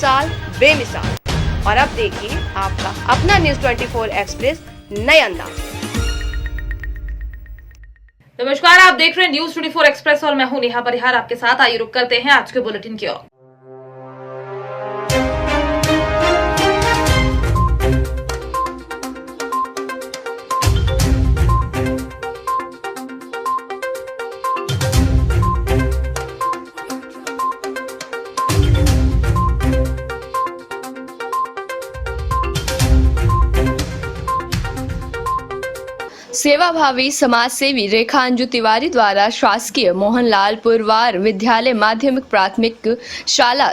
मिसाल बेमिसाल। और अब देखिए आपका अपना न्यूज़ 24 एक्सप्रेस नए अंदाज। नमस्कार, आप देख रहे हैं न्यूज़ 24 एक्सप्रेस और मैं हूं नेहा परिहार आपके साथ। आइए रुक करते हैं आज के बुलेटिन की ओर। सेवाभावी समाज सेवी रेखा अंजू तिवारी द्वारा शासकीय मोहनलाल पुरवार विद्यालय माध्यमिक प्राथमिक शाला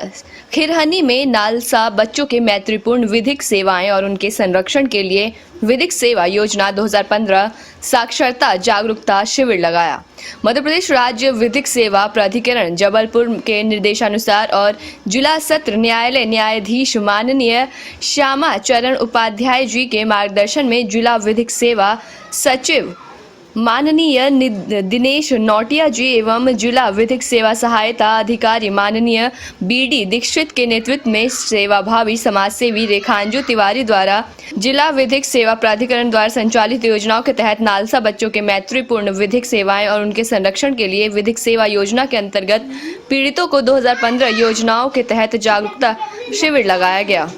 खिरहनी में नालसा बच्चों के मैत्रीपूर्ण विधिक सेवाएं और उनके संरक्षण के लिए विधिक सेवा योजना 2015 साक्षरता जागरूकता शिविर लगाया। मध्य प्रदेश राज्य विधिक सेवा प्राधिकरण जबलपुर के निर्देशानुसार और जिला सत्र न्यायालय न्यायाधीश माननीय श्यामा चरण उपाध्याय जी के मार्गदर्शन में जिला विधिक सेवा सचिव माननीय दिनेश नौटिया जी एवं जिला विधिक सेवा सहायता अधिकारी माननीय बीडी दीक्षित के नेतृत्व में सेवाभावी समाज सेवी रेखा अंजू तिवारी द्वारा जिला विधिक सेवा प्राधिकरण द्वारा संचालित योजनाओं के तहत नालसा बच्चों के मैत्रीपूर्ण विधिक सेवाएं और उनके संरक्षण के लिए विधिक सेवा योजना के अंतर्गत पीड़ितों को 2015 योजनाओं के तहत जागरूकता शिविर लगाया गया।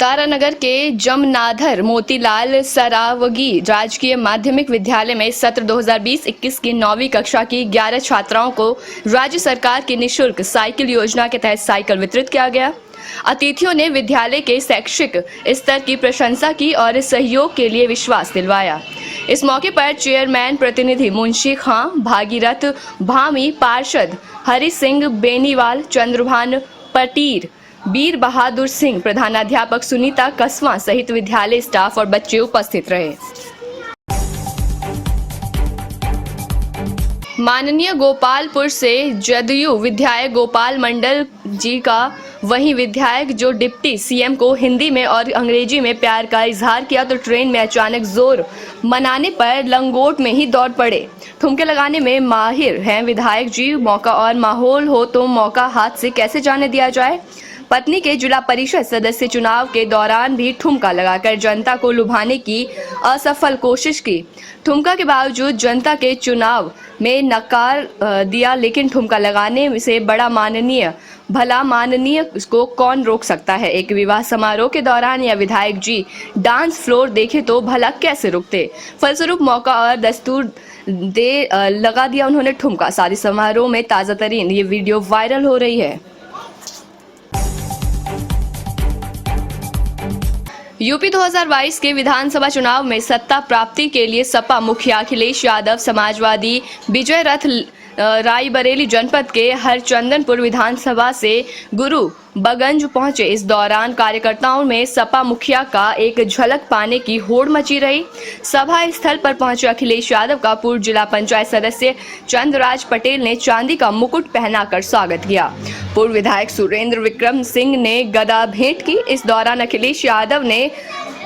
तारानगर के जमनाधर मोतीलाल सरावगी राजकीय माध्यमिक विद्यालय में सत्र 2020-21 की 9वीं कक्षा की 11 छात्राओं को राज्य सरकार की निःशुल्क साइकिल योजना के तहत साइकिल वितरित किया गया। अतिथियों ने विद्यालय के शैक्षिक स्तर की प्रशंसा की और सहयोग के लिए विश्वास दिलवाया। इस मौके पर चेयरमैन प्रतिनिधि मुंशी खां, भागीरथ भामी, पार्षद हरि सिंह बेनीवाल, चंद्रभान पटीर, बीर बहादुर सिंह, प्रधानाध्यापक सुनीता कसवा सहित विद्यालय स्टाफ और बच्चे उपस्थित रहे। माननीय गोपालपुर से जदयू विधायक गोपाल मंडल जी का वहीं विधायक जो डिप्टी सीएम को हिंदी में और अंग्रेजी में प्यार का इजहार किया तो ट्रेन में अचानक जोर मनाने पर लंगोट में ही दौड़ पड़े। ठुमके लगाने में माहिर हैं विधायक जी। मौका और माहौल हो तो मौका हाथ से कैसे जाने दिया जाए। पत्नी के जिला परिषद सदस्य चुनाव के दौरान भी ठुमका लगाकर जनता को लुभाने की असफल कोशिश की। ठुमका के बावजूद जनता के चुनाव में नकार दिया, लेकिन ठुमका लगाने से बड़ा माननीय को कौन रोक सकता है। एक विवाह समारोह के दौरान या विधायक जी डांस फ्लोर देखे तो भला कैसे रुकते। फलस्वरूप मौका और दस्तूर दे लगा दिया उन्होंने ठुमका। शादी समारोह में ताजा तरीन ये वीडियो वायरल हो रही है। यूपी 2022 के विधानसभा चुनाव में सत्ता प्राप्ति के लिए सपा मुखिया अखिलेश यादव समाजवादी विजय रथ रायबरेली जनपद के हरचंदनपुर विधानसभा से गुरु बगंज पहुंचे। इस दौरान कार्यकर्ताओं में सपा मुखिया का एक झलक पाने की होड़ मची रही। सभा स्थल पर पहुंचे अखिलेश यादव का पूर्व जिला पंचायत सदस्य चंद्रराज पटेल ने चांदी का मुकुट पहनाकर स्वागत किया। पूर्व विधायक सुरेंद्र विक्रम सिंह ने गदा भेंट की। इस दौरान अखिलेश यादव ने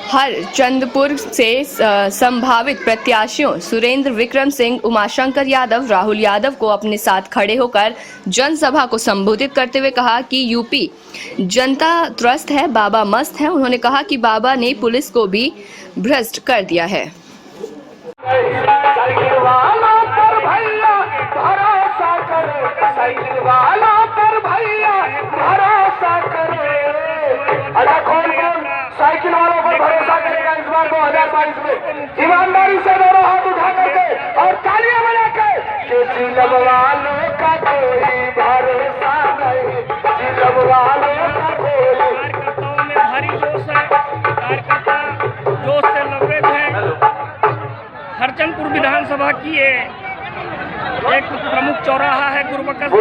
हरचंदपुर से संभावित प्रत्याशियों सुरेंद्र विक्रम सिंह, उमाशंकर यादव, राहुल यादव को अपने साथ खड़े होकर जनसभा को संबोधित करते हुए कहा कि यूपी जनता त्रस्त है, बाबा मस्त है। उन्होंने कहा कि बाबा ने पुलिस को भी भ्रष्ट कर दिया है। साइकिल वालों पर भरोसा करेगा इस बार 2022 में। ईमानदारी से दोनों हाथ उठा करके और तालियां बजा के जिलब वालों का कोई भरोसा नहीं, जिलब वालों का कोई। कार्यकर्ताओं में भारी जोश है। कार्यकर्ता जोश से लबरेज है। हरचंदपुर विधानसभा की एक प्रमुख चौराहा है गुरुबकस,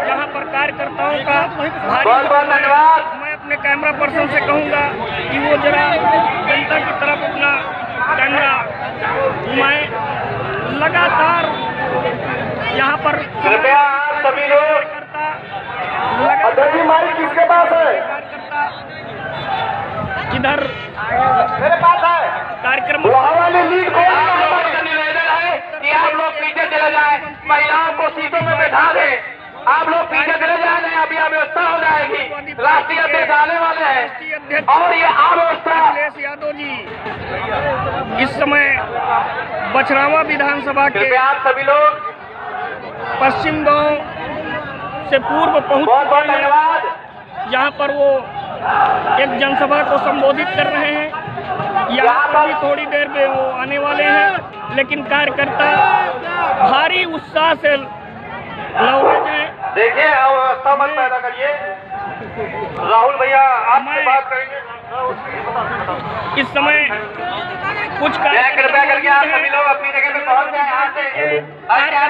जहाँ पर कार्यकर्ताओं का भारी धन्यवाद। मैं अपने कैमरा पर्सन से कहूँगा कि वो जरा जनता की तरफ अपना कैमरा घुमाएं। लगातार यहाँ पर कृपया सभी लोग किसके पास है? इधर मेरे पास है कार्यक्रम निवेदन है कि आप लोग पीछे चले जाए, महिलाओं को सीटों में बैठा दें। आप लोग पीछे चले जाए, अभी व्यवस्था हो जाएगी। राष्ट्रीय अध्यक्ष आने वाले हैं और ये अव्यवस्था। अखिलेश यादव जी इस समय बछरावा विधानसभा के आप सभी लोग पश्चिम गांव से पूर्व पहुंच बहुत बहुत चुके हैं, धन्यवाद। जहां पर वो एक जनसभा को संबोधित कर रहे हैं। यहाँ पर भी थोड़ी देर में वो आने वाले हैं, लेकिन कार्यकर्ता भारी उत्साह से लौटे हैं। देखिए अवस्था मत पैदा करिए। राहुल भैया आपसे बात करेंगे। इस समय कुछ कृपया करके आप सभी लोग अपनी जगह पे पहुंच जाए। यहाँ से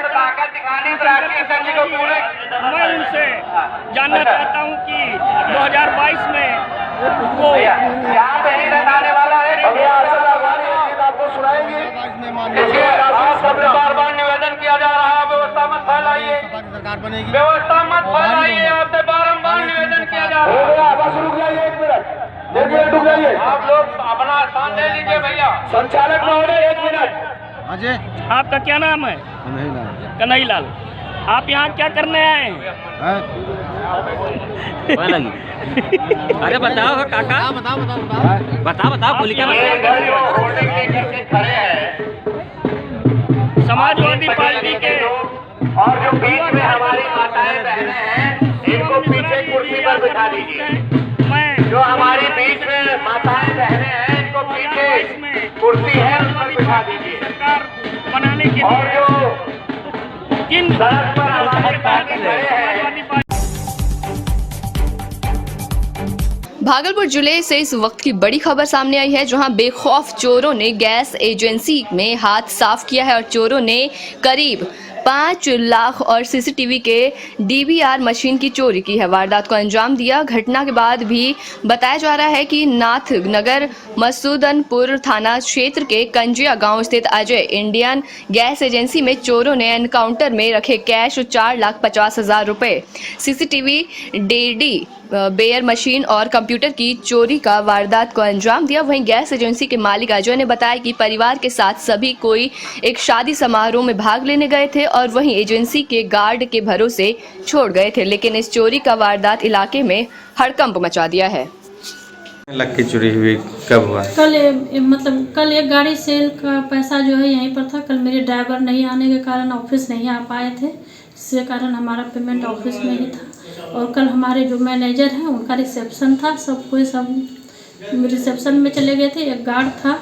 ताकत दिखानी राष्ट्रीय अध्यक्ष को पूरे। मैं उनसे जानना चाहता हूँ कि 2022 में वो यहाँ पे नहीं रहने वाला है। आपको सुनाएंगे। आप सबसे बार बार निवेदन किया जा रहा है, व्यवस्था मत फैलाइए, व्यवस्था मत फैलाइए। आपसे बारम्बार निवेदन किया जा रहा है। बस रुक जाइए, 1 मिनट रुक जाइए। आप लोग अपना स्थान ले लीजिए भैया। संचालक महोदय 1 मिनट। आपका क्या नाम है? कन्हई लाल। आप यहाँ क्या करने आए हैं? अरे बताओ काका, बताओ बोली क्या खड़े हैं समाजवादी पार्टी के और जो बीच में हमारी माताएं बहनें हैं, इनको पीछे कुर्सी पर बिठा दीजिए। मैं जो हमारी बीच में माताएं बहनें हैं, इनको पीछे कुर्सी है उस पर बिठा दीजिए। सरकार बनाने के और लिए जो किन सड़क पर हमारे पार्टी खड़े हैं, समाजवादी पार्टी भागलपुर जिले से इस वक्त की बड़ी खबर सामने आई है, जहां बेखौफ चोरों ने गैस एजेंसी में हाथ साफ किया है और चोरों ने करीब 5 लाख और सीसीटीवी के डीवीआर मशीन की चोरी की है। वारदात को अंजाम दिया। घटना के बाद भी बताया जा रहा है कि नाथनगर मसूदनपुर थाना क्षेत्र के कंजिया गांव स्थित अजय इंडियन गैस एजेंसी में चोरों ने एनकाउंटर में रखे कैश 4,50,000 रुपए, सीसीटीवी, डेडी बेयर मशीन और कंप्यूटर की चोरी का वारदात को अंजाम दिया। वहीं गैस एजेंसी के मालिक अजय ने बताया कि परिवार के साथ सभी कोई एक शादी समारोह में भाग लेने गए थे और वहीं एजेंसी के गार्ड के भरोसे छोड़ गए थे, लेकिन इस चोरी का वारदात इलाके में हड़कंप मचा दिया है। लक्की चोरी हुई कब हुआ? कल एक गाड़ी सेल का पैसा जो है यहीं पर था। कल मेरे ड्राइवर नहीं आने के कारण ऑफिस नहीं आ पाए थे, इसके कारण हमारा पेमेंट ऑफिस में ही था। और कल हमारे जो मैनेजर हैं उनका रिसेप्शन था, सब रिसेप्शन में चले गए थे। एक गार्ड था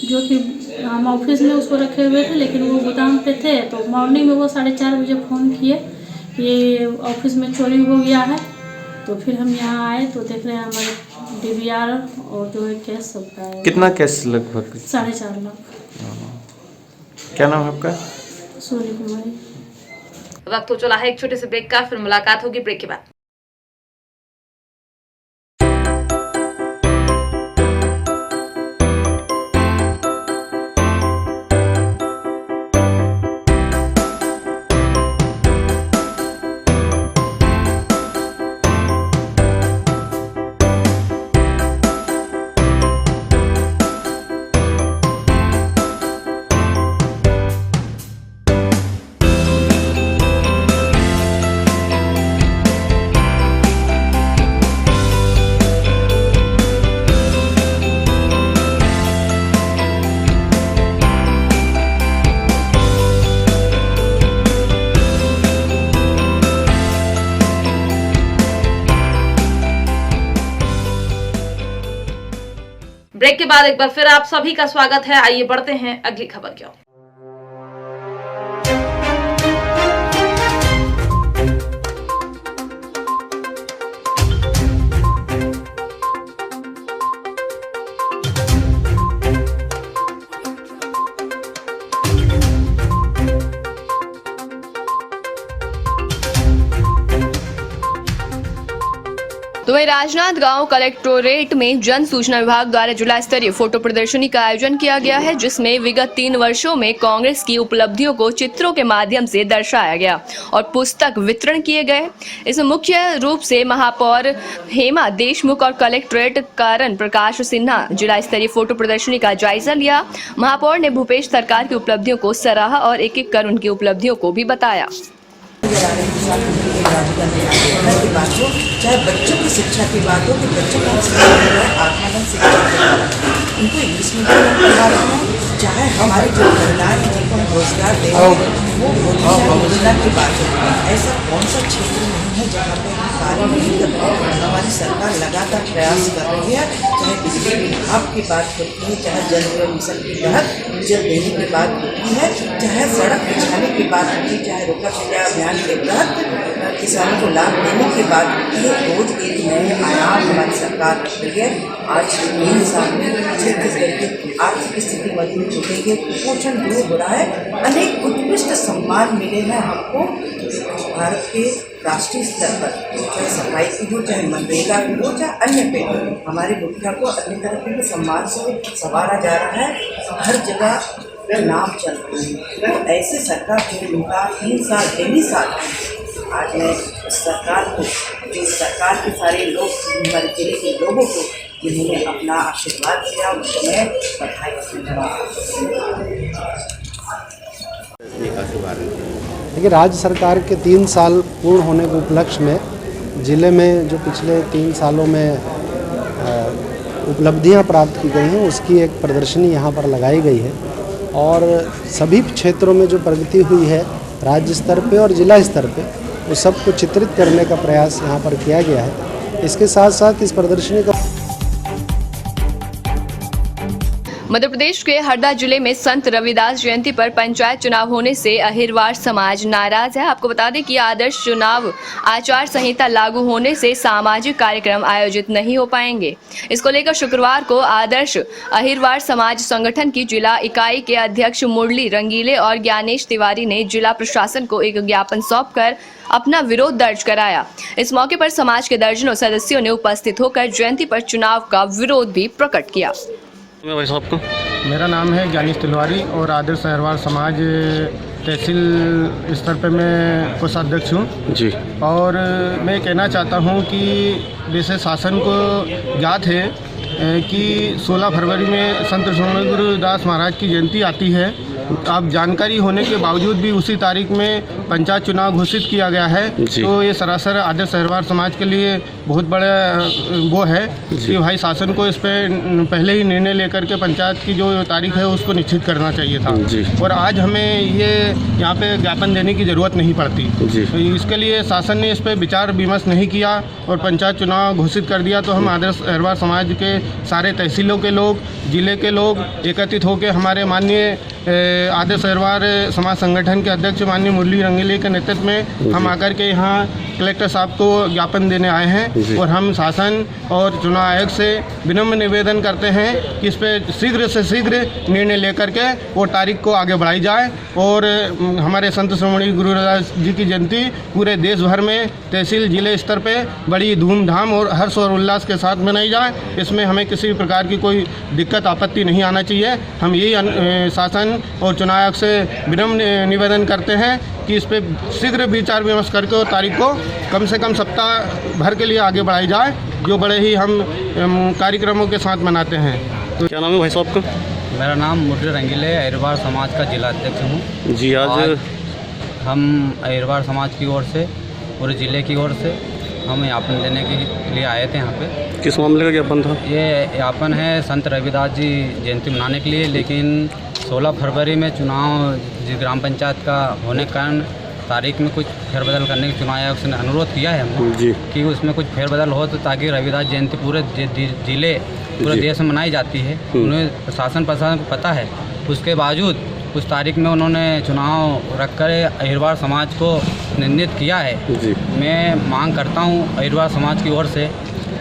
जो कि हम ऑफिस में उसको रखे हुए थे, लेकिन वो गोदाम पे थे। तो मॉर्निंग में वो 4:30 बजे फ़ोन किए कि ऑफिस में चोरी हो गया है। तो फिर हम यहाँ आए तो देख रहे हैं हमारे डीवीआर और जो है कैश सब का है। कितना कैश लगभग? 4.5 लाख। क्या नाम है आपका? सोनी कुमारी। वक्त हो चला है एक छोटे से ब्रेक का, फिर मुलाकात होगी ब्रेक के बाद। ब्रेक के बाद एक बार फिर आप सभी का स्वागत है। आइए बढ़ते हैं अगली खबर की ओर। तो वहीं राजनांदगांव कलेक्टोरेट में जन सूचना विभाग द्वारा जिला स्तरीय फोटो प्रदर्शनी का आयोजन किया गया है, जिसमें विगत 3 वर्षों में कांग्रेस की उपलब्धियों को चित्रों के माध्यम से दर्शाया गया और पुस्तक वितरण किए गए। इसमें मुख्य रूप से महापौर हेमा देशमुख और कलेक्टरेट कारण प्रकाश सिन्हा जिला स्तरीय फोटो प्रदर्शनी का जायजा लिया। महापौर ने भूपेश सरकार की उपलब्धियों को सराहा और एक एक कर उनकी उपलब्धियों को भी बताया। नजर आ रहे हैं। साथ में एक राजनीतिक की बात हो, चाहे बच्चों की शिक्षा की बात हो कि बच्चों का शिक्षा मिल रहा है, आत्मानंद शिक्षा उनको इंग्लिश मीडियम में पढ़ा रहे हैं, चाहे हमारी जो महिलाएं जिनको हम रोजगार दे रहे हैं वो मोदी योजना की बात है। ऐसा कौन सा क्षेत्र नहीं है जहाँ पे हम कार्य नहीं कर रहे हैं। हमारी सरकार लगातार प्रयास कर रही है, चाहे बिजली विभाग की बात होती है, चाहे जल जीवन मिशन के तहत जल देने की बात होती है, चाहे सड़क बिछाने की बात होती है, चाहे रोका छुड़ा अभियान के तहत किसानों को लाभ देने की बात होती है। रोज एक नए आयाम हमारी सरकार कर रही है। आज 3 साल में छत्तीसगढ़ की आर्थिक स्थिति मजबूत हो गई है, कुपोषण दूर हो रहा है, अनेक उत्कृष्ट सम्मान मिले हैं हमको भारत के राष्ट्रीय स्तर पर, चाहे सफाई की हो, चाहे मनरेगा की हो, चाहे अन्य पे हमारे मुखिया को अन्य तरह के सम्मान से संवारा जा रहा है। हर जगह नाम चल रही है। तो ऐसे सरकार जो उनका 3 साल डेली साल आज मैं सरकार को, जो सरकार के सारे लोग हमारे जिले के लोगों को जिन्होंने अपना आशीर्वाद दिया उनको मैं बधाई देखिए, राज्य सरकार के 3 साल पूर्ण होने के उपलक्ष्य में ज़िले में जो पिछले 3 सालों में उपलब्धियां प्राप्त की गई हैं उसकी एक प्रदर्शनी यहाँ पर लगाई गई है और सभी क्षेत्रों में जो प्रगति हुई है राज्य स्तर पे और जिला स्तर पे वो सबको चित्रित करने का प्रयास यहाँ पर किया गया है। इसके साथ साथ इस प्रदर्शनी का मध्य प्रदेश के हरदा जिले में संत रविदास जयंती पर पंचायत चुनाव होने से अहिरवार समाज नाराज है। आपको बता दें कि आदर्श चुनाव आचार संहिता लागू होने से सामाजिक कार्यक्रम आयोजित नहीं हो पाएंगे। इसको लेकर शुक्रवार को आदर्श अहिरवार समाज संगठन की जिला इकाई के अध्यक्ष मुरली रंगीले और ज्ञानेश तिवारी ने जिला प्रशासन को एक ज्ञापन सौंपकर अपना विरोध दर्ज कराया। इस मौके पर समाज के दर्जनों सदस्यों ने उपस्थित होकर जयंती पर चुनाव का विरोध भी प्रकट किया। भाई साहब को मेरा नाम है ज्ञानेश तिवारी और आदर्श अहिरवार समाज तहसील स्तर पर मैं कोषाध्यक्ष हूँ जी। और मैं कहना चाहता हूँ कि जैसे शासन को ज्ञात है कि 16 फरवरी में संत श्रोमणी गुरुदास महाराज की जयंती आती है। अब जानकारी होने के बावजूद भी उसी तारीख में पंचायत चुनाव घोषित किया गया है, तो ये सरासर आदर्श अहिरवार समाज के लिए बहुत बड़ा वो है कि भाई शासन को इस पर पहले ही निर्णय लेकर के पंचायत की जो तारीख है उसको निश्चित करना चाहिए था और आज हमें ये यहाँ पे ज्ञापन देने की ज़रूरत नहीं पड़ती। तो इसके लिए शासन ने इस पर विचार विमर्श नहीं किया और पंचायत चुनाव घोषित कर दिया। तो हम आदर्श अहिरवार समाज के सारे तहसीलों के लोग, जिले के लोग एकत्रित होकर हमारे माननीय आदर्श अहिरवार समाज संगठन के अध्यक्ष माननीय मुरली रंगीले के नेतृत्व में हम आकर के यहाँ कलेक्टर साहब को ज्ञापन देने आए हैं और हम शासन और चुनाव आयोग से विनम्र निवेदन करते हैं कि इस पर शीघ्र से शीघ्र निर्णय लेकर के वो तारीख को आगे बढ़ाई जाए और हमारे संत श्रोमणी गुरुदास जी की जयंती पूरे देश भर में तहसील जिले स्तर पे बड़ी धूमधाम और हर्ष और उल्लास के साथ मनाई जाए। इसमें हमें किसी भी प्रकार की कोई दिक्कत आपत्ति नहीं आना चाहिए। हम यही शासन और चुनाव आयोग से विनम्र निवेदन करते हैं कि इस पर शीघ्र विचार विमर्श करके तारीख को कम से कम सप्ताह भर के लिए आगे बढ़ाई जाए, जो बड़े ही हम कार्यक्रमों के साथ मनाते हैं। तो क्या नाम है भाई साहब का? मेरा नाम मुरली रंगीले अहिरवार समाज का जिला अध्यक्ष हूँ जी। आज हम अहिरवार समाज की ओर से पूरे ज़िले की ओर से हम ज्ञापन देने के लिए आए थे। यहाँ पे किस मामले का ज्ञापन था? ये ज्ञापन है संत रविदास जी जयंती मनाने के लिए, लेकिन 16 फरवरी में चुनाव ग्राम पंचायत का होने के कारण तारीख में कुछ फेरबदल करने की चुनाव आयोग ने अनुरोध किया है हमने कि उसमें कुछ फेरबदल हो तो ताकि रविदास जयंती पूरे जिले पूरे देश में मनाई जाती है। उन्हें प्रशासन को पता है, उसके बावजूद उस तारीख में उन्होंने चुनाव रखकर अहिरवार समाज को निंदित किया है। मैं मांग करता हूं अहिरवार समाज की ओर से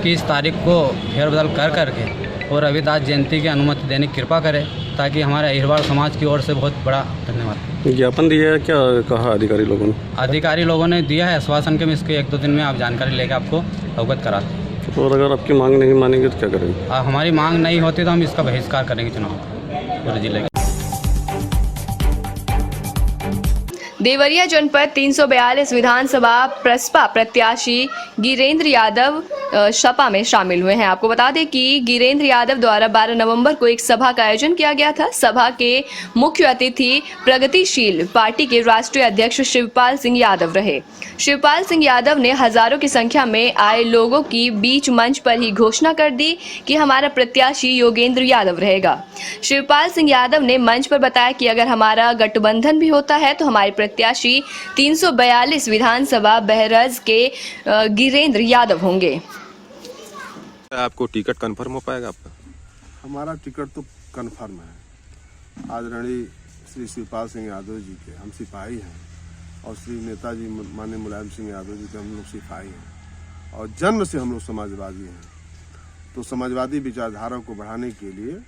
कि इस तारीख को फेरबदल कर के और रविदास जयंती की अनुमति देने की कृपा करें, ताकि हमारे अहिरवार समाज की ओर से बहुत बड़ा धन्यवाद। ज्ञापन दिया है, क्या कहा अधिकारी लोगों ने? अधिकारी लोगों ने दिया है आश्वासन के, मैं इसके 1-2 दिन में आप जानकारी लेकर आपको अवगत करा दें। और अगर आपकी मांग नहीं मानेंगे तो क्या करेंगे? हमारी मांग नहीं होती तो हम इसका बहिष्कार करेंगे चुनाव पूरे जिले का। देवरिया जनपद 342 विधानसभा प्रसपा प्रत्याशी गिरेंद्र यादव सपा में शामिल हुए हैं। आपको बता दें कि गिरेंद्र यादव द्वारा 12 नवंबर को एक सभा का आयोजन किया गया था। सभा के मुख्य अतिथि प्रगतिशील पार्टी के राष्ट्रीय अध्यक्ष शिवपाल सिंह यादव रहे। शिवपाल सिंह यादव ने हजारों की संख्या में आए लोगों की बीच मंच पर ही घोषणा कर दी कि हमारा प्रत्याशी योगेंद्र यादव रहेगा। शिवपाल सिंह यादव ने मंच पर बताया कि अगर हमारा गठबंधन भी होता है तो हमारे प्रत्याशी 342 विधानसभा बहराइच के गिरेंद्र यादव होंगे। आपको टिकट कंफर्म हो पाएगा आपका? हमारा टिकट तो कंफर्म है। आदरणीय श्री शिवपाल सिंह यादव जी के हम सिपाही हैं और श्री नेताजी माननीय मुलायम सिंह यादव जी के हम लोग सिपाही हैं और जन्म से हम लोग समाजवादी हैं। तो समाजवादी विचारधारा को बढ़ाने के लिए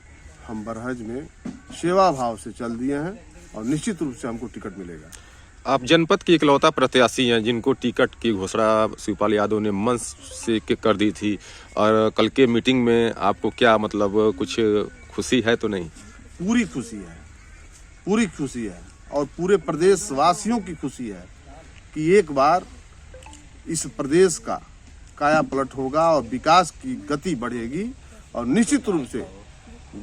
हम बरहज में सेवा भाव से चल दिए हैं और निश्चित रूप से हमको टिकट मिलेगा। आप जनपद के इकलौता प्रत्याशी हैं जिनको टिकट की घोषणा शिवपाल यादव ने मंच से कर दी थी, और कल के मीटिंग में आपको क्या मतलब कुछ खुशी है तो नहीं? पूरी खुशी है, पूरी खुशी है और पूरे प्रदेश वासियों की खुशी है कि एक बार इस प्रदेश का काया पलट होगा और विकास की गति बढ़ेगी और निश्चित रूप से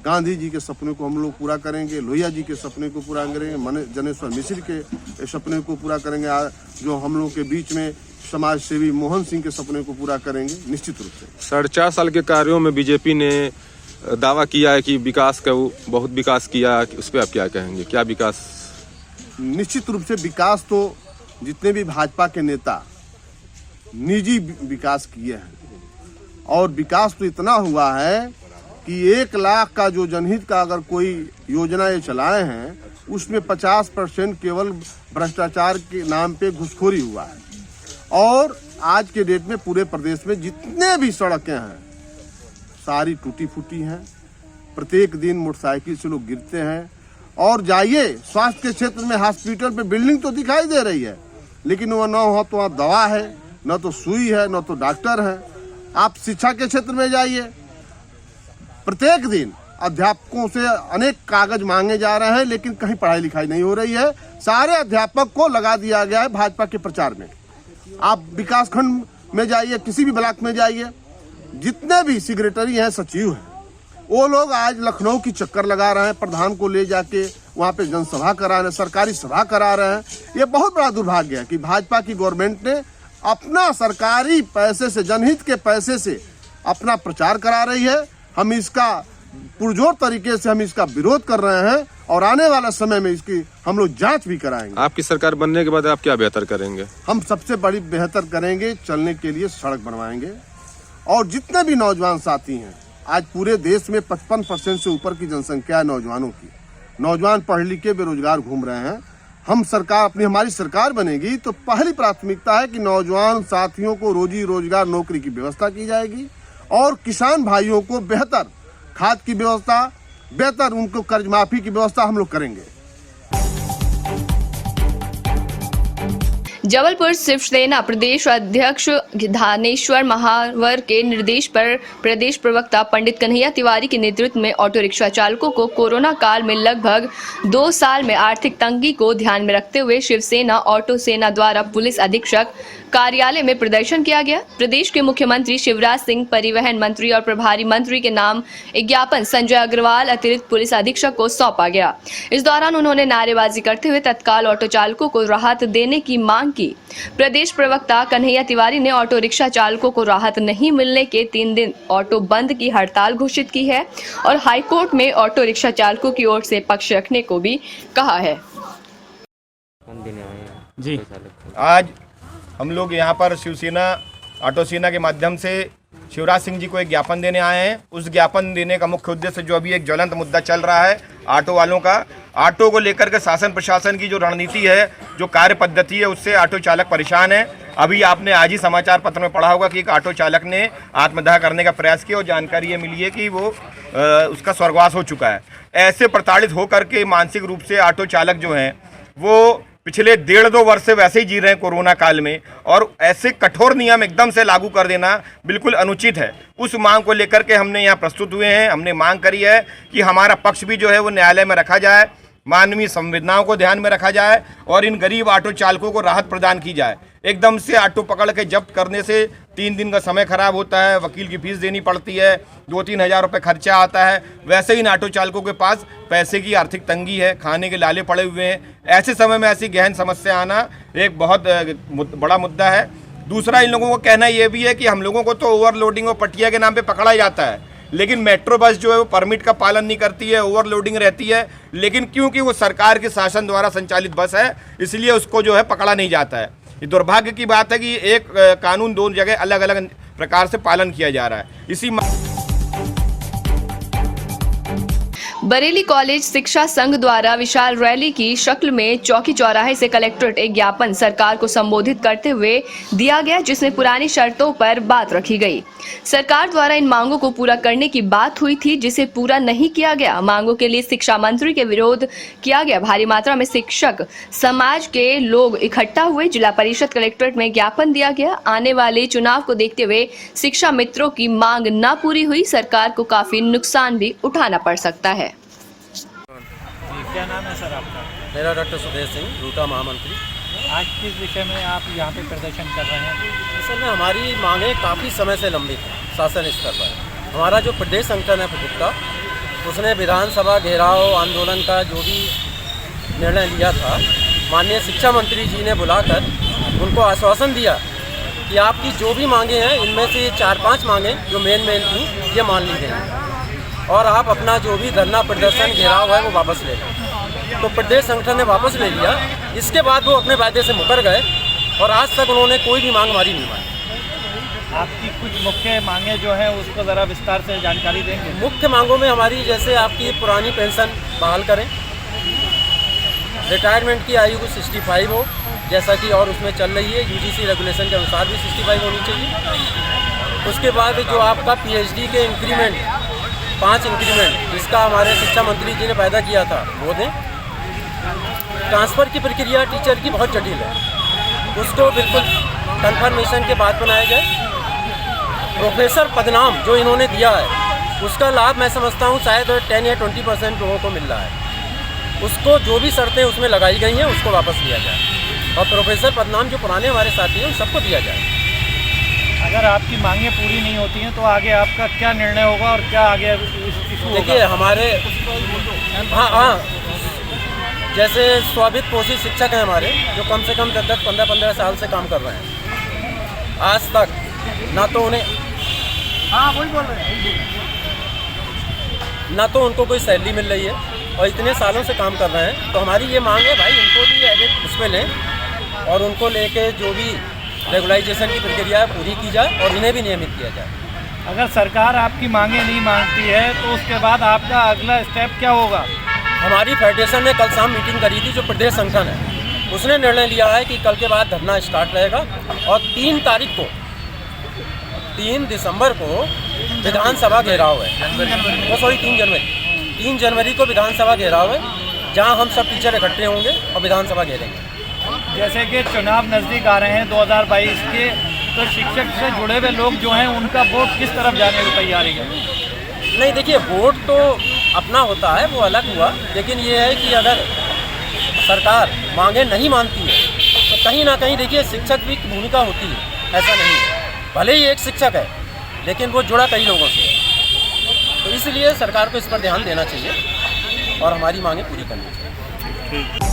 गांधी जी के सपने को हम लोग पूरा करेंगे, लोहिया जी के सपने को पूरा करेंगे, जनेश्वर मिश्र के सपने को पूरा करेंगे, जो हम लोग के बीच में समाज सेवी मोहन सिंह के सपने को पूरा करेंगे निश्चित रूप से। 4.5 साल के कार्यों में बीजेपी ने दावा किया है कि विकास का बहुत विकास किया, उस पर आप क्या कहेंगे? क्या विकास? निश्चित रूप से विकास तो जितने भी भाजपा के नेता निजी विकास किए हैं और विकास तो इतना हुआ है कि 1 लाख का जो जनहित का अगर कोई योजना ये चलाए हैं उसमें 50% केवल भ्रष्टाचार के नाम पे घुसखोरी हुआ है। और आज के डेट में पूरे प्रदेश में जितने भी सड़कें हैं सारी टूटी फूटी हैं। प्रत्येक दिन मोटरसाइकिल से लोग गिरते हैं। और जाइए स्वास्थ्य के क्षेत्र में हॉस्पिटल पे बिल्डिंग तो दिखाई दे रही है लेकिन वह न हो तो वहाँ दवा है, न तो सुई है, न तो डॉक्टर है। आप शिक्षा के क्षेत्र में जाइए, प्रत्येक दिन अध्यापकों से अनेक कागज मांगे जा रहे हैं लेकिन कहीं पढ़ाई लिखाई नहीं हो रही है। सारे अध्यापक को लगा दिया गया है भाजपा के प्रचार में। आप विकास खंड में जाइए, किसी भी ब्लॉक में जाइए, जितने भी सेक्रेटरी हैं, सचिव हैं, वो लोग आज लखनऊ की चक्कर लगा रहे हैं, प्रधान को ले जाके वहाँ पे जनसभा करा रहे हैं, सरकारी सभा करा रहे हैं। ये बहुत बड़ा दुर्भाग्य है कि भाजपा की गवर्नमेंट ने अपना सरकारी पैसे से, जनहित के पैसे से अपना प्रचार करा रही है। हम इसका पुरजोर तरीके से हम इसका विरोध कर रहे हैं और आने वाला समय में इसकी हम लोग जांच भी कराएंगे। आपकी सरकार बनने के बाद आप क्या बेहतर करेंगे? हम सबसे बड़ी बेहतर करेंगे, चलने के लिए सड़क बनवाएंगे और जितने भी नौजवान साथी हैं, आज पूरे देश में 55% से ऊपर की जनसंख्या है नौजवानों की। नौजवान पढ़ लिख के बेरोजगार घूम रहे हैं। हम सरकार हमारी सरकार बनेगी तो पहली प्राथमिकता है कि नौजवान साथियों को रोजी रोजगार नौकरी की व्यवस्था की जाएगी और किसान भाइयों को बेहतर खाद की व्यवस्था, बेहतर उनको कर्ज माफी की व्यवस्था हम लोग करेंगे। जबलपुर शिवसेना प्रदेश अध्यक्ष धानेश्वर महावर के निर्देश पर प्रदेश प्रवक्ता पंडित कन्हैया तिवारी के नेतृत्व में ऑटो रिक्शा चालकों को कोरोना काल में लगभग 2 साल में आर्थिक तंगी को ध्यान में रखते हुए शिवसेना ऑटो सेना द्वारा पुलिस अधीक्षक कार्यालय में प्रदर्शन किया गया। प्रदेश के मुख्यमंत्री शिवराज सिंह, परिवहन मंत्री और प्रभारी मंत्री के नाम एक ज्ञापन संजय अग्रवाल अतिरिक्त पुलिस अधीक्षक को सौंपा गया। इस दौरान उन्होंने नारेबाजी करते हुए तत्काल ऑटो चालकों को राहत देने की मांग की। प्रदेश प्रवक्ता कन्हैया तिवारी ने ऑटो रिक्शा चालकों को राहत नहीं मिलने के 3 दिन ऑटो बंद की हड़ताल घोषित की है और हाईकोर्ट में ऑटो रिक्शा चालकों की ओर से पक्ष रखने को भी कहा है। जी, आज हम लोग यहाँ पर शिवसेना ऑटो सेना के माध्यम से शिवराज सिंह जी को एक ज्ञापन देने आए हैं। उस ज्ञापन देने का मुख्य उद्देश्य जो अभी एक ज्वलंत मुद्दा चल रहा है ऑटो वालों का, ऑटो को लेकर के शासन प्रशासन की जो रणनीति है, जो कार्य पद्धति है, उससे ऑटो चालक परेशान है। अभी आपने आज ही समाचार पत्र में पढ़ा होगा कि एक ऑटो चालक ने आत्मदाह करने का प्रयास किया और जानकारी ये मिली है कि वो उसका स्वर्गवास हो चुका है। ऐसे प्रताड़ित होकर के मानसिक रूप से ऑटो चालक जो हैं वो पिछले 1.5-2 वर्ष से वैसे ही जी रहे हैं कोरोना काल में, और ऐसे कठोर नियम एकदम से लागू कर देना बिल्कुल अनुचित है। उस मांग को लेकर के हमने यहाँ प्रस्तुत हुए हैं। हमने मांग करी है कि हमारा पक्ष भी जो है वो न्यायालय में रखा जाए, मानवीय संवेदनाओं को ध्यान में रखा जाए और इन गरीब ऑटो चालकों को राहत प्रदान की जाए। एकदम से ऑटो पकड़ के जब्त करने से 3 दिन का समय खराब होता है, वकील की फीस देनी पड़ती है, 2-3 हज़ार रुपये खर्चा आता है। वैसे ही इन ऑटो चालकों के पास पैसे की आर्थिक तंगी है, खाने के लाले पड़े हुए हैं। ऐसे समय में ऐसी गहन समस्या आना एक बहुत बड़ा मुद्दा है। दूसरा, इन लोगों को कहना ये भी है कि हम लोगों को तो ओवरलोडिंग और पटिया के नाम पे पकड़ा जाता है, लेकिन मेट्रो बस जो है वो परमिट का पालन नहीं करती है, ओवरलोडिंग रहती है। लेकिन क्योंकि वो सरकार के शासन द्वारा संचालित बस है, इसलिए उसको जो है पकड़ा नहीं जाता है। ये दुर्भाग्य की बात है कि एक कानून 2 जगह अलग अलग प्रकार से पालन किया जा रहा है। इसी बरेली कॉलेज शिक्षा संघ द्वारा विशाल रैली की शक्ल में चौकी चौराहे से कलेक्ट्रेट एक ज्ञापन सरकार को संबोधित करते हुए दिया गया, जिसमें पुरानी शर्तों पर बात रखी गई। सरकार द्वारा इन मांगों को पूरा करने की बात हुई थी, जिसे पूरा नहीं किया गया। मांगों के लिए शिक्षा मंत्री के विरोध किया गया। भारी मात्रा में शिक्षक समाज के लोग इकट्ठा हुए। जिला परिषद कलेक्ट्रेट में ज्ञापन दिया गया। आने वाले चुनाव को देखते हुए शिक्षा मित्रों की मांग न पूरी हुई, सरकार को काफी नुकसान भी उठाना पड़ सकता है। क्या नाम है सर आपका? मेरा डॉक्टर सुदेश सिंह, रूटा महामंत्री। आज किस विषय में आप यहाँ पे प्रदर्शन कर रहे हैं? असल में हमारी मांगें काफ़ी समय से लंबित हैं शासन स्तर पर। हमारा जो प्रदेश संगठन है फुटुक्का, उसने विधानसभा घेराव आंदोलन का जो भी निर्णय लिया था, माननीय शिक्षा मंत्री जी ने बुलाकर उनको आश्वासन दिया कि आपकी जो भी मांगें हैं, इनमें से 4-5 मांगें जो मेन थी, ये मान ली गई और आप अपना जो भी धरना प्रदर्शन घेराव है वो वापस ले लें। तो प्रदेश संगठन ने वापस ले लिया। इसके बाद वो अपने वायदे से मुकर गए और आज तक उन्होंने कोई भी मांग हमारी नहीं मानी। आपकी कुछ मुख्य मांगें जो हैं उसको ज़रा विस्तार से जानकारी देंगे? मुख्य मांगों में हमारी जैसे आपकी पुरानी पेंशन बहाल करें, रिटायरमेंट की आयु 65 हो जैसा कि और उसमें चल रही है, यूजीसी रेगुलेशन के अनुसार भी 65 होनी चाहिए। उसके बाद जो आपका पीएचडी के इंक्रीमेंट 5 इंक्रीमेंट, जिसका हमारे शिक्षा मंत्री जी ने पैदा किया था, वो दें। ट्रांसफ़र की प्रक्रिया टीचर की बहुत जटिल है, उसको बिल्कुल कंफर्मेशन के बाद बनाया जाए। प्रोफेसर पदनाम जो इन्होंने दिया है, उसका लाभ मैं समझता हूँ शायद 10 या 20% लोगों को मिल रहा है। उसको जो भी शर्तें उसमें लगाई गई हैं उसको वापस लिया जाए और प्रोफेसर पदनाम जो पुराने हमारे साथी हैं उन सबको दिया जाए। अगर आपकी मांगें पूरी नहीं होती हैं तो आगे आपका क्या निर्णय होगा और क्या आगे इशू होगा? देखिए हमारे हाँ जैसे स्वाभित पोषित शिक्षक हैं हमारे, जो कम से कम 10, 15 साल से काम कर रहे हैं, आज तक ना तो उन्हें ना तो उनको कोई सैलरी मिल रही है और इतने सालों से काम कर रहे हैं। तो हमारी ये मांग है भाई, उनको भी एडिट उसमें लें और उनको लेके जो भी रेगुलाइजेशन की प्रक्रिया पूरी की जाए और इन्हें भी नियमित किया जाए। अगर सरकार आपकी मांगें नहीं मानती है तो उसके बाद आपका अगला स्टेप क्या होगा? हमारी फेडरेशन ने कल शाम मीटिंग करी थी, जो प्रदेश संगठन है उसने निर्णय लिया है कि कल के बाद धरना स्टार्ट रहेगा और 3 तारीख को 3 दिसंबर को विधानसभा घेराव है। 3 जनवरी को विधानसभा घेराव है, जहां हम सब टीचर इकट्ठे होंगे और विधानसभा घेरेंगे। जैसे कि चुनाव नज़दीक आ रहे हैं 2022 के, तो शिक्षक से जुड़े हुए लोग जो हैं उनका वोट किस तरफ जाने की तैयारी है? नहीं देखिए, वोट तो अपना होता है, वो अलग हुआ, लेकिन ये है कि अगर सरकार मांगे नहीं मानती है तो कहीं ना कहीं देखिए शिक्षक भी भूमिका होती है। ऐसा नहीं है, भले ही एक शिक्षक है लेकिन वो जुड़ा कई लोगों से है। तो इसलिए सरकार को इस पर ध्यान देना चाहिए और हमारी मांगे पूरी करनी चाहिए।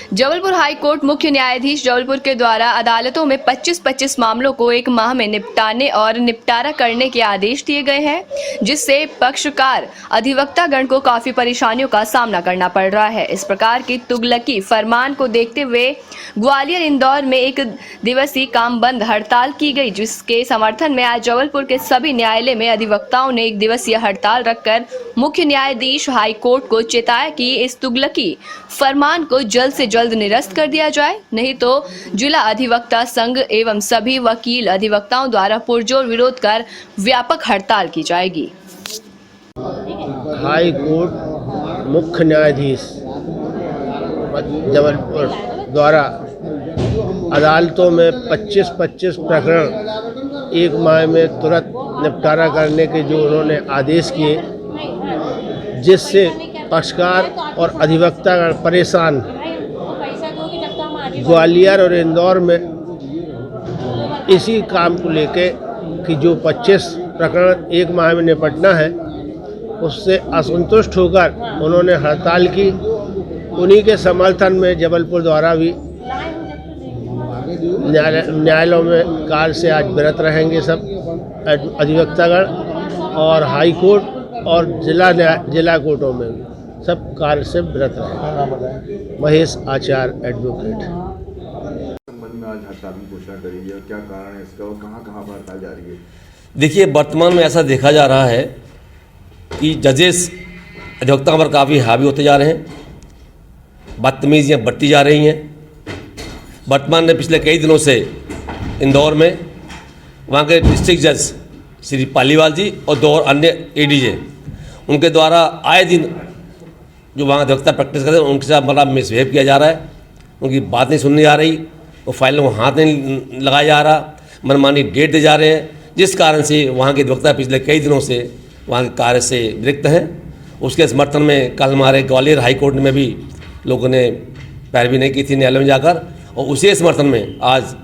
जबलपुर हाई कोर्ट मुख्य न्यायाधीश जबलपुर के द्वारा अदालतों में 25-25 मामलों को एक माह में निपटाने और निपटारा करने के आदेश दिए गए हैं, जिससे पक्षकार अधिवक्तागण को काफी परेशानियों का सामना करना पड़ रहा है। इस प्रकार की तुगलकी फरमान को देखते हुए ग्वालियर इंदौर में 1 दिवसीय काम बंद हड़ताल की गई, जिसके समर्थन में आज जबलपुर के सभी न्यायालय में अधिवक्ताओं ने 1 दिवसीय हड़ताल रखकर मुख्य न्यायाधीश हाई कोर्ट को चेताया कि इस तुगलकी फरमान को जल्द से जल्द निरस्त कर दिया जाए, नहीं तो जिला अधिवक्ता संघ एवं सभी वकील अधिवक्ताओं द्वारा पुरजोर विरोध कर व्यापक हड़ताल की जाएगी। हाई कोर्ट मुख्य न्यायाधीश जबलपुर द्वारा अदालतों में 25-25 प्रकरण 1 माह में तुरंत निपटारा करने के जो उन्होंने आदेश किए, जिससे पक्षकार और अधिवक्तागण परेशान। ग्वालियर और इंदौर में इसी काम को लेके कि जो 25 प्रकरण एक माह में निपटना है, उससे असंतुष्ट होकर उन्होंने हड़ताल की। उन्हीं के समर्थन में जबलपुर द्वारा भी न्यायालयों में कार्य से आज विरत रहेंगे सब अधिवक्तागण, और हाई कोर्ट और जिला कोर्टों में भी सब कार्य से विरत रहेंगे। महेश आचार्य एडवोकेट। संबंध में आज हड़ताल की घोषणा करी है, क्या कारण है इसका और कहाँ पर हड़ताल जारी है? देखिए, वर्तमान में ऐसा देखा जा रहा है कि जजेस अधिवक्ताओं पर काफ़ी हावी होते जा रहे हैं, बदतमीजियाँ बढ़ती जा रही हैं। वर्तमान में पिछले कई दिनों से इंदौर में वहाँ के डिस्ट्रिक्ट जज श्री पालीवाल जी और 2 और अन्य एडीजे, उनके द्वारा आए दिन जो वहाँ अधिवक्ता प्रैक्टिस करते हैं उनके साथ बड़ा मिसबिहेव किया जा रहा है। उनकी बात नहीं सुननी जा रही, वो फाइलों को हाथ नहीं लगाया जा रहा, मनमानी डेट दे जा रहे हैं, जिस कारण से वहाँ के अधिवक्ता पिछले कई दिनों से वहाँ के कार्य से विरक्त हैं। उसके समर्थन में कल हमारे ग्वालियर हाई कोर्ट में भी लोगों ने पैरवी नहीं की थी न्यायालय में जाकर, और उसी समर्थन में आज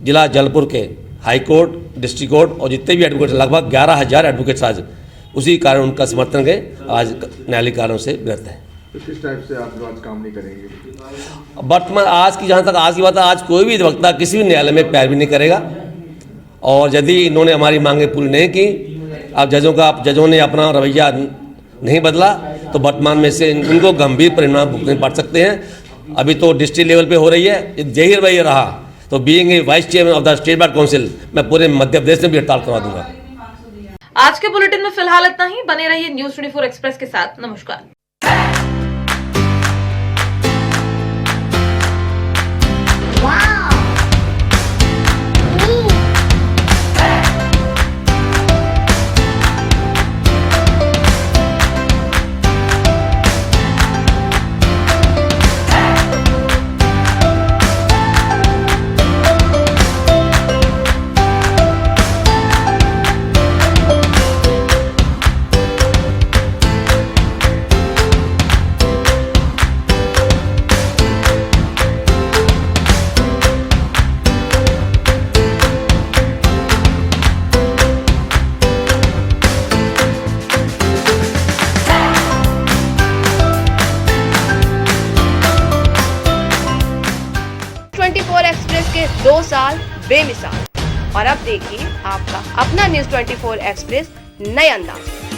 जिला जबलपुर के हाई कोर्ट, डिस्ट्रिक्ट कोर्ट और जितने भी एडवोकेट लगभग 11,000 एडवोकेट्स आज उसी कारण उनका समर्थन के आज न्यायालय कार्यों से विरत हैं। तो किस टाइप से आप लोग आज काम नहीं करेंगे? वर्तमान आज की, जहाँ तक आज की बात है, आज कोई भी अधिवक्ता किसी भी न्यायालय में पैरवी नहीं करेगा, और यदि इन्होंने हमारी मांगें पूरी नहीं की, अब जजों ने अपना रवैया नहीं बदला, तो वर्तमान में से इनको गंभीर परिणाम भुगतने पड़ सकते हैं। अभी तो डिस्ट्रिक्ट लेवल पे हो रही है, यही रवैया रहा तो being a vice chairman of the state bar council मैं पूरे मध्य प्रदेश में भी हड़ताल करवा दूंगा। आज के बुलेटिन में फिलहाल इतना ही। बने रहिए न्यूज़ 24 एक्सप्रेस के साथ। नमस्कार। एक्सप्रेस के 2 साल बेमिसाल। और अब देखिए आपका अपना न्यूज़ 24 एक्सप्रेस नए अंदाज।